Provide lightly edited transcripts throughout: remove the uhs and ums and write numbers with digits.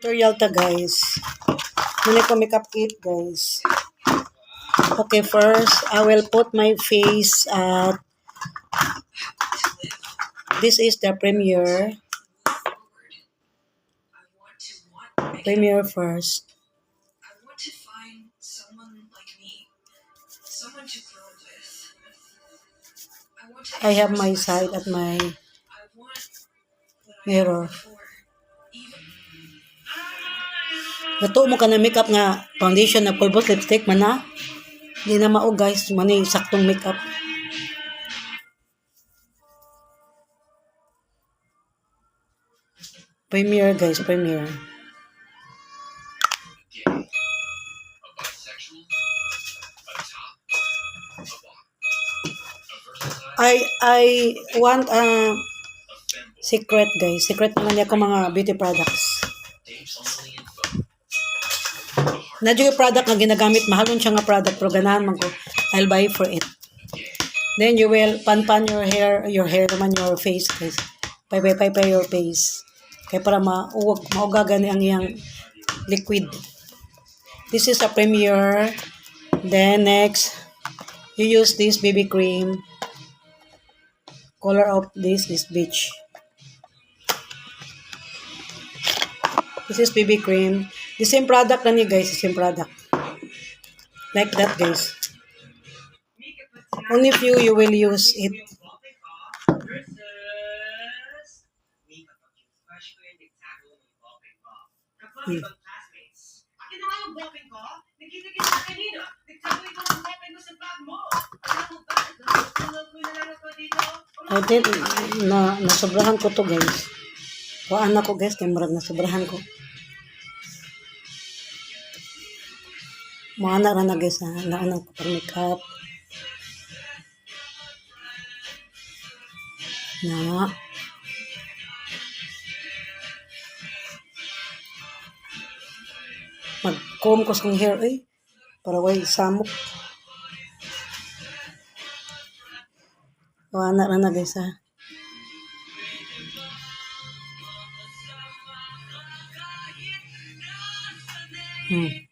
Tutorial ta guys. Muna ko makeup kit guys. Okay, first I will put my face at this is the Premiere first. I have my side at my mirror. Gato mo ka na makeup nga foundation na pulbos lipstick man na. Di na mao guys, mani saktong makeup. Premiere guys, Premiere. I want secret guys. Secret naman niya ko mga beauty products. Nadyo yung product na ginagamit, mahalon siya nga product, pero ganahan man ko, I'll buy for it. Then you will pan your hair naman, your face guys. Pay your face. Kaya para maugagan ang iyang liquid. This is a Premiere. Then next, you use this BB cream. Color of this is beige. This is BB cream. The same product na ni guys, the same product. Like that guys. Only few you will use it. I think nasobrahan ko to guys. Kuhaan ako guys, kaya marag nasobrahan ko. Mga na na guys ha, naanang ko pang makeup. Na. Mag-comb ko sa hair para way samok. Kuhaan na guys ha.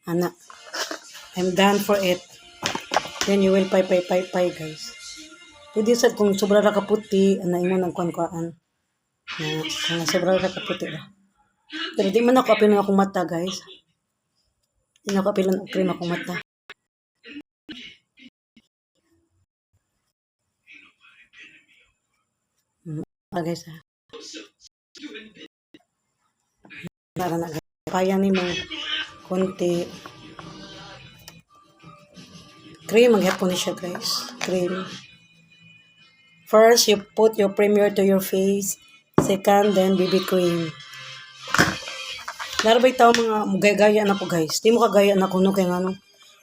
Anak. I'm done for it. Then you will pay guys. Pwede sad kung sobra ra ka puti, ana imo nang kuan-kuan. Kung sobra ra ka puti ba. Pero di man ako apil ng akong mata guys. Di na ako apil ng cream akong mata. Guys ha. Para na guys. Paya ni mo konti. Cream, maghapon ni siya guys. Cream. First, you put your Premiere to your face. Second, then BB cream. Larabay tao mga gaya na ko guys. Di mo kagaya na ko no kaya nga no.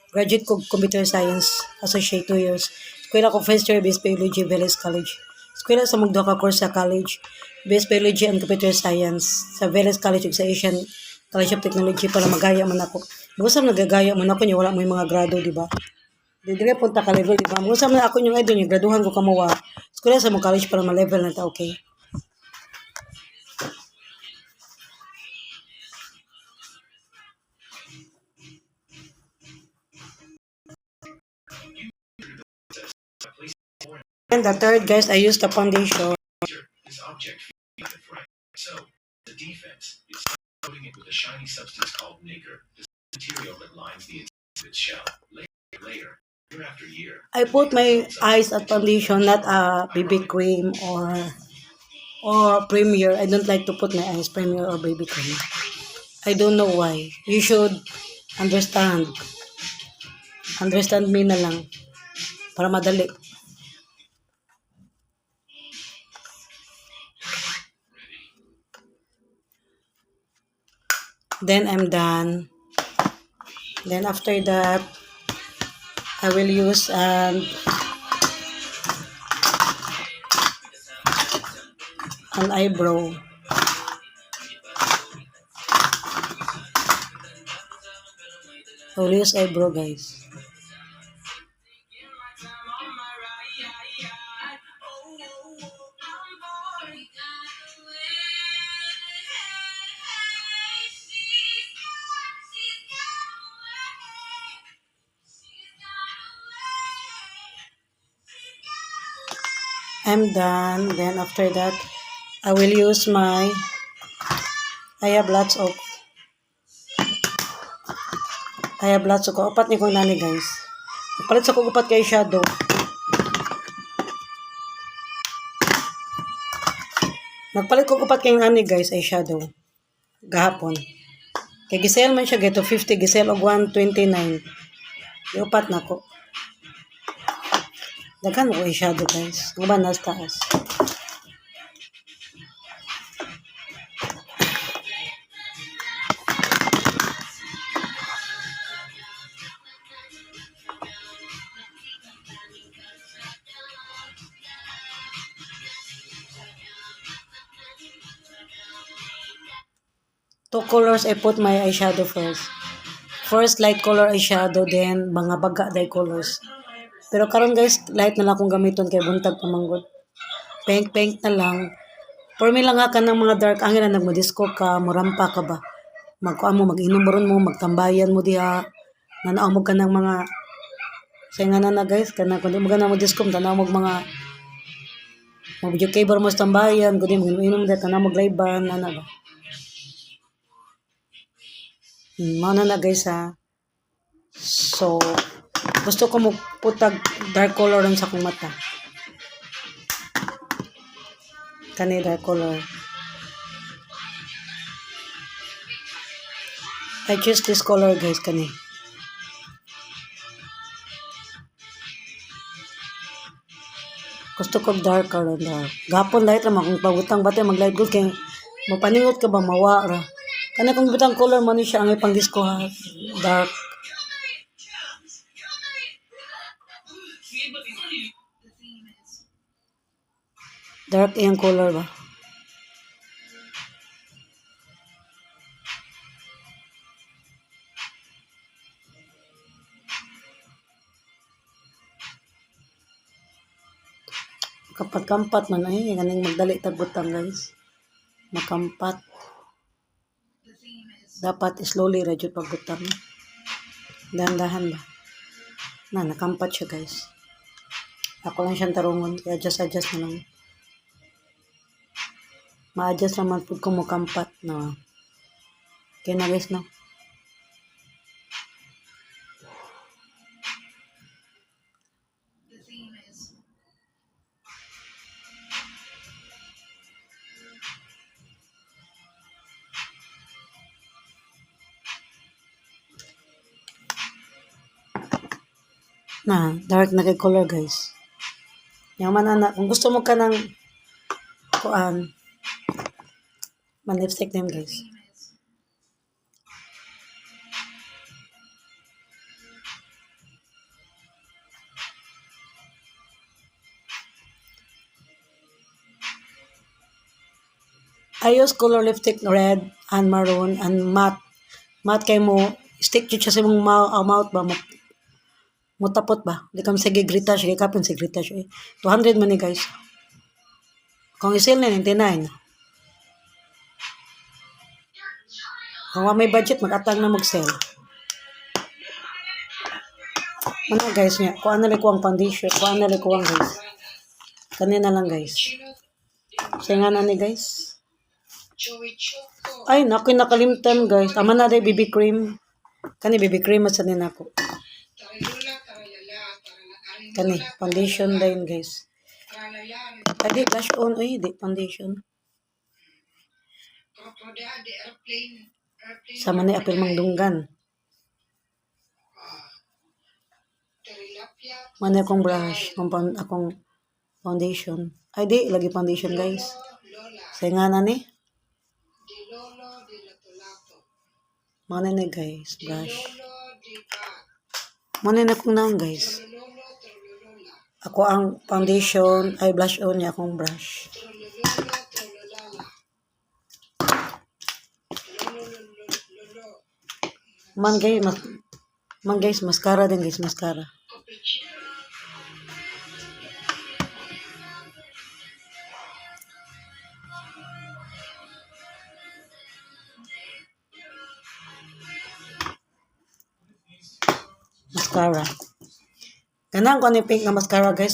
Graduate ko Computer Science Associate 2 years. Eskwela ko first year Base Biology, Veles College. Eskwela sa magduha ka course sa college. Base Biology and Computer Science sa Veles College ug sa Asian College of Technology para magaya man ako. Busam nagagaya man ako niya wala mo yung mga grado, di ba? Dire punta ka level, di ba? Busam na ako yung idol niya, graduhan ko kamawa. Eskwela sa mo college para ma-level na ta, okay? And the third, guys, I use the foundation. So the defense is coating it with a shiny substance called nacre. This material that lines the inside of its shell, layer after year. I put my eyes at foundation, not a BB cream or Premiere. I don't like to put my eyes Premiere or BB cream. I don't know why. You should understand. Understand me na lang para madali. Then I'm done. Then after that, I will use an eyebrow. I will use eyebrow, guys. I'm done. Then after that, I will use my, I have lots of, upat ni kong nani guys. Palit sa kong upat kay shadow. Nagpalit ko upat kay nani guys ay shadow. Gahapon. Kay gisel man siya geto 50, gisel og 129. Upat na ko. Daghan ko ay shadow guys. Ang ba nas taas. Two colors I put my eyeshadow first. First light color eyeshadow, then mga baga dye colors. Pero karon guys, light na lang akong gamiton kay buntag pamanggod. Pink na lang. For me lang ka ng mga dark angin na nagmo-disco ka, murampa ka ba. Magkuan mo, mag-inom mo ron mo, magtambayan mo diha. Nanaaw mo ka ng mga sayangan na guys, kana kundi mo ka na mo disco, tanaw mo mga mag-video cable mo sa tambayan, kundi mo inom diha, tanaw mo layban, ana ba. Mana na guys ha. So, gusto ko mo putag dark color lang sa akong mata. Kani dark color. I choose this color guys, kani. Gusto ko dark color dark. Gapon light ra kung pabutang bate mag light gold kay mapaningot ka ba mawa ra. Kana kung butang color man ni siya ang ipang disco ha. Dark. Dark yung color ba? Kampat man ay ganing magdali tagbutang guys. Makampat. Dapat slowly ra jud pagbutang. Dahan-dahan ba. Nakampat siya guys. Ako lang siyang tarungon kaya adjust na lang. Ma-adjust naman po kung makampat na. Okay na guys no. Dark na kay color guys. Yung manana, kung gusto mo ka ng kuan, man-lipstick din guys. I use color lipstick red and maroon and matte. Matte kay mo, stick jud siya sa mong mouth ba, mutapot ba? Di ka sige grita siya, kapin si grita siya. 200 man ni guys. Kung isil na 99. Kung may budget, mag-atang na mag-sell. Ano guys niya? Kuha na lang ko ang foundation. Kuha na lang ko ang guys. Kanina lang guys. Sayangan na ni guys. Ay, naku, nakalimtan guys. Ama na day BB cream. Kani BB cream at sanin ako. Kani, foundation din guys. Adi, blush on. Uy, di, foundation. Sama ni apil mangdunggan. Mana akong brush, akong foundation. Ay, di, lagi foundation guys. Sayangan na ni. Mana ni guys, brush. Mana na akong naon guys. Ako ang foundation, ay blush on niya akong brush. Man guys, mascara din guys, mascara. Mascara. Ganang ko ni pink na mascara guys.